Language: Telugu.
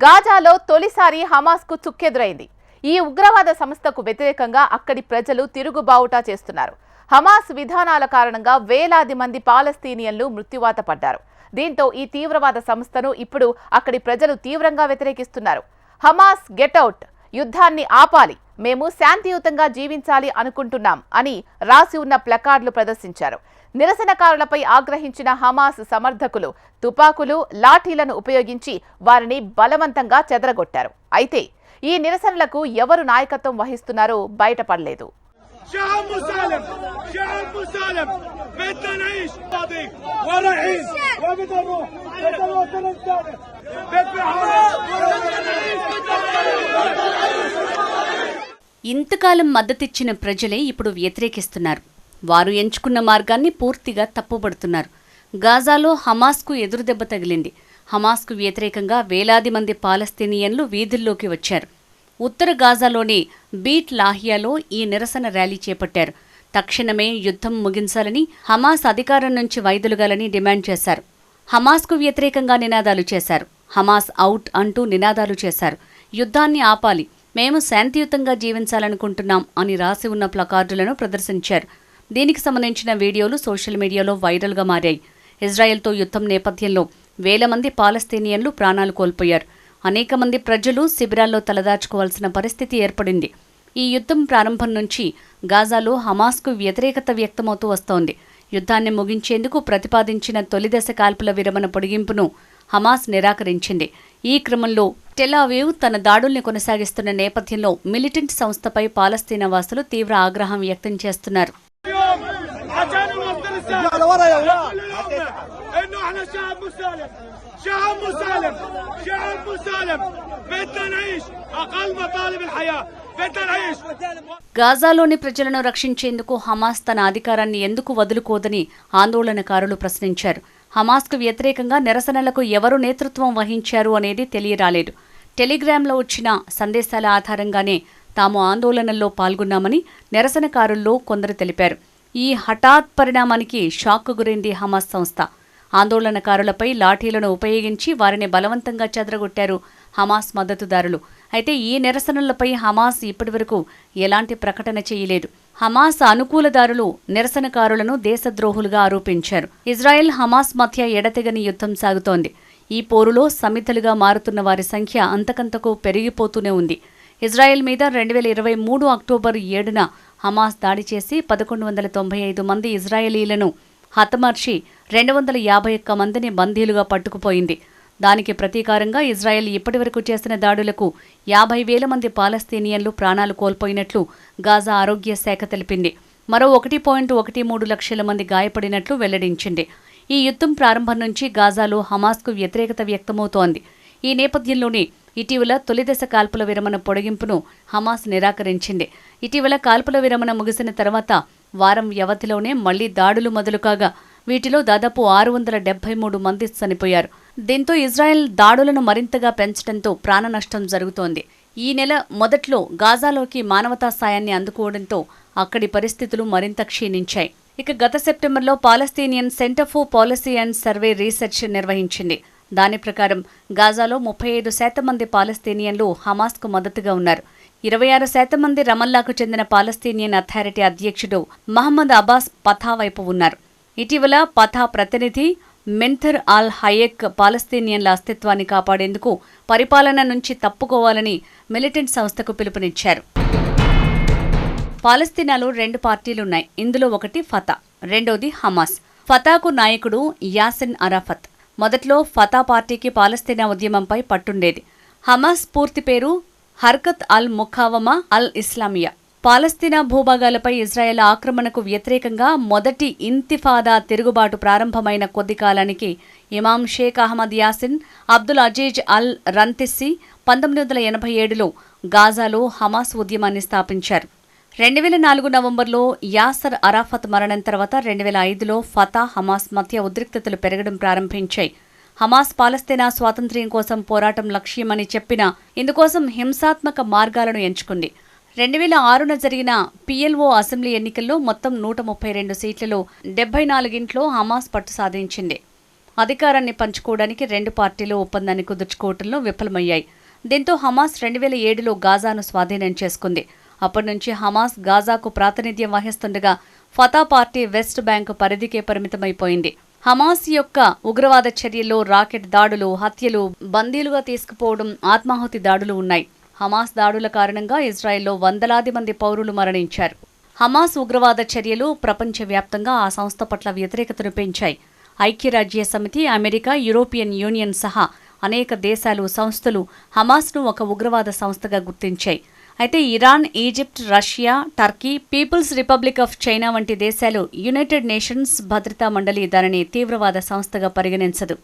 గాజాలో తొలిసారి హమాస్కు చుక్కెదురైంది. ఈ ఉగ్రవాద సంస్థకు వ్యతిరేకంగా అక్కడి ప్రజలు తిరుగుబావుటా చేస్తున్నారు. హమాస్ విధానాల కారణంగా వేలాది మంది పాలస్తీనియన్లు మృత్యువాత పడ్డారు. దీంతో ఈ తీవ్రవాద సంస్థను ఇప్పుడు అక్కడి ప్రజలు తీవ్రంగా వ్యతిరేకిస్తున్నారు. హమాస్ గెట్అవుట్, యుద్ధాన్ని ఆపాలి, మేము శాంతియుతంగా జీవించాలి అనుకుంటున్నాం అని రాసి ఉన్న ప్లకార్డులు ప్రదర్శించారు. నిరసనకారులపై ఆగ్రహించిన హమాస్ సమర్థకులు తుపాకులు, లాఠీలను ఉపయోగించి వారిని బలవంతంగా చెదరగొట్టారు. అయితే ఈ నిరసనలకు ఎవరు నాయకత్వం వహిస్తున్నారో బయటపడలేదు. ఇంతకాలం మద్దతిచ్చిన ప్రజలే ఇప్పుడు వ్యతిరేకిస్తున్నారు. వారు ఎంచుకున్న మార్గాన్ని పూర్తిగా తప్పుపడుతున్నారు. గాజాలో హమాస్కు ఎదురుదెబ్బ తగిలింది. హమాస్కు వ్యతిరేకంగా వేలాది మంది పాలస్తీనియన్లు వీధుల్లోకి వచ్చారు. ఉత్తర గాజాలోని బీట్ లాహియాలో ఈ నిరసన ర్యాలీ చేపట్టారు. తక్షణమే యుద్ధం ముగించాలని, హమాస్ అధికారం నుంచి వైదొలగాలని డిమాండ్ చేశారు. హమాస్కు వ్యతిరేకంగా నినాదాలు చేశారు. హమాస్ అవుట్ అంటూ నినాదాలు చేశారు. యుద్ధాన్ని ఆపాలి, మేము శాంతియుతంగా జీవించాలనుకుంటున్నాం అని రాసి ఉన్న ప్లకార్డులను ప్రదర్శించారు. దీనికి సంబంధించిన వీడియోలు సోషల్ మీడియాలో వైరల్గా మారాయి. ఇజ్రాయెల్తో యుద్ధం నేపథ్యంలో వేల మంది పాలస్తీనియన్లు ప్రాణాలు కోల్పోయారు. అనేక మంది ప్రజలు శిబిరాల్లో తలదాచుకోవాల్సిన పరిస్థితి ఏర్పడింది. ఈ యుద్ధం ప్రారంభం నుంచి గాజాలో హమాస్కు వ్యతిరేకత వ్యక్తమవుతూ వస్తోంది. యుద్ధాన్ని ముగించేందుకు ప్రతిపాదించిన తొలిదశ కాల్పుల విరమణ పొడిగింపును హమాస్ నిరాకరించింది. ఈ క్రమంలో టెల్ అవీవ్ తన దాడుల్ని కొనసాగిస్తున్న నేపథ్యంలో మిలిటెంట్ సంస్థపై పాలస్తీనా వాసులు తీవ్ర ఆగ్రహం వ్యక్తం చేస్తున్నారు. గాజాలోని ప్రజలను రక్షించేందుకు హమాస్ తన అధికారాన్ని ఎందుకు వదులుకోదని ఆందోళనకారులు ప్రశ్నించారు. హమాస్కు వ్యతిరేకంగా నిరసనలకు ఎవరు నేతృత్వం వహించారు అనేది తెలియరాలేదు. టెలిగ్రామ్లో వచ్చిన సందేశాల ఆధారంగానే తాము ఆందోళనల్లో పాల్గొన్నామని నిరసనకారుల్లో కొందరు తెలిపారు. ఈ హఠాత్ పరిణామానికి షాక్కు గురైంది హమాస్ సంస్థ. ఆందోళనకారులపై లాఠీలను ఉపయోగించి వారిని బలవంతంగా చెదరగొట్టారు హమాస్ మద్దతుదారులు. అయితే ఈ నిరసనలపై హమాస్ ఇప్పటివరకు ఎలాంటి ప్రకటన చేయలేదు. హమాస్ అనుకూలదారులు నిరసనకారులను దేశద్రోహులుగా ఆరోపించారు. ఇజ్రాయెల్ హమాస్ మధ్య ఎడతెగని యుద్ధం సాగుతోంది. ఈ పోరులో సమిధలుగా మారుతున్న వారి సంఖ్య అంతకంతకు పెరిగిపోతూనే ఉంది. ఇజ్రాయెల్ మీద 2023 అక్టోబర్ 7న హమాస్ దాడి చేసి 1195 మంది ఇజ్రాయేలీలను హతమార్చి 251 మందిని బందీలుగా పట్టుకుపోయింది. దానికి ప్రతీకారంగా ఇజ్రాయెల్ ఇప్పటివరకు చేసిన దాడులకు 50,000 మంది పాలస్తీనియన్లు ప్రాణాలు కోల్పోయినట్లు గాజా ఆరోగ్య శాఖ తెలిపింది. మరో 1.13 లక్షల మంది గాయపడినట్లు వెల్లడించింది. ఈ యుద్ధం ప్రారంభం నుంచి గాజాలో హమాస్కు వ్యతిరేకత వ్యక్తమవుతోంది. ఈ నేపథ్యంలోనే ఇటీవల తొలిదశ కాల్పుల విరమణ పొడిగింపును హమాస్ నిరాకరించింది. ఇటీవల కాల్పుల విరమణ ముగిసిన తర్వాత వారం వ్యవధిలోనే మళ్లీ దాడులు మొదలుకాగా వీటిలో దాదాపు 673 మంది చనిపోయారు. దీంతో ఇజ్రాయెల్ దాడులను మరింతగా పెంచడంతో ప్రాణ నష్టం జరుగుతోంది. ఈ నెల మొదట్లో గాజాలోకి మానవతా సాయాన్ని అందుకోవడంతో అక్కడి పరిస్థితులు మరింత క్షీణించాయి. ఇక గత సెప్టెంబర్లో Palestinian centre for policy and survey research నిర్వహించింది. దాని ప్రకారం గాజాలో 35% మంది పాలస్తీనియన్లు హమాస్కు మద్దతుగా ఉన్నారు. 26% మంది రమల్లాకు చెందిన పాలస్తీనియన్ అథారిటీ అధ్యక్షుడు మహమ్మద్ అబ్బాస్ పథా వైపు ఉన్నారు. ఇటీవల పథా ప్రతినిధి మెంథర్ అల్ హయేక్ పాలస్తీనియన్ల అస్తిత్వాన్ని కాపాడేందుకు పరిపాలన నుంచి తప్పుకోవాలని మిలిటెంట్ సంస్థకు పిలుపునిచ్చారు. పాలస్తీనాలో 2 పార్టీలున్నాయి. ఇందులో ఒకటి ఫతా, రెండోది హమాస్. ఫతాకు నాయకుడు యాసిన్ అరాఫత్. మొదట్లో ఫతా పార్టీకి పాలస్తీనా ఉద్యమంపై పట్టుండేది. హమాస్ పూర్తి పేరు హర్కత్ అల్ ముఖావమా అల్ ఇస్లామియా. పాలస్తీనా భూభాగాలపై ఇజ్రాయెల్ ఆక్రమణకు వ్యతిరేకంగా మొదటి ఇంతిఫాదా తిరుగుబాటు ప్రారంభమైన కొద్ది కాలానికి ఇమాం షేక్ అహ్మద్ యాసిన్ అబ్దుల్ అజీజ్ అల్ రంతిస్సి 1987లో గాజాలో హమాస్ ఉద్యమాన్ని స్థాపించారు. 2004 నవంబర్లో యాసర్ అరాఫత్ మరణం తర్వాత 2005లో ఫతా, హమాస్ మధ్య ఉద్రిక్తతలు పెరగడం ప్రారంభించాయి. హమాస్ పాలస్తీనా స్వాతంత్ర్యం కోసం పోరాటం లక్ష్యమని చెప్పినా ఇందుకోసం హింసాత్మక మార్గాలను ఎంచుకుంది. 2006న జరిగిన PLO అసెంబ్లీ ఎన్నికల్లో మొత్తం 132 సీట్లలో 74 హమాస్ పట్టు సాధించింది. అధికారాన్ని పంచుకోవడానికి రెండు పార్టీలు ఒప్పందాన్ని కుదుర్చుకోవడంలో విఫలమయ్యాయి. దీంతో హమాస్ 2007లో గాజాను స్వాధీనం చేసుకుంది. అప్పటి నుంచి హమాస్ గాజాకు ప్రాతినిధ్యం వహిస్తుండగా ఫతా పార్టీ వెస్ట్ బ్యాంక్ పరిధికే పరిమితమైపోయింది. హమాస్ యొక్క ఉగ్రవాద చర్యల్లో రాకెట్ దాడులు, హత్యలు, బందీలుగా తీసుకుపోవడం, ఆత్మాహుతి దాడులు ఉన్నాయి. హమాస్ దాడుల కారణంగా ఇజ్రాయెల్లో వందలాది మంది పౌరులు మరణించారు. హమాస్ ఉగ్రవాద చర్యలు ప్రపంచవ్యాప్తంగా ఆ సంస్థ పట్ల వ్యతిరేకతను పెంచాయి. ఐక్యరాజ్య సమితి, అమెరికా, యూరోపియన్ యూనియన్ సహా అనేక దేశాలు, సంస్థలు హమాస్ను ఒక ఉగ్రవాద సంస్థగా గుర్తించాయి. అయితే Iran, Egypt, Russia, Turkey, People's Republic of China వంటి దేశాలు యునైటెడ్ నేషన్స్ భద్రతా మండలి దానిని తీవ్రవాద సంస్థగా పరిగణించదు.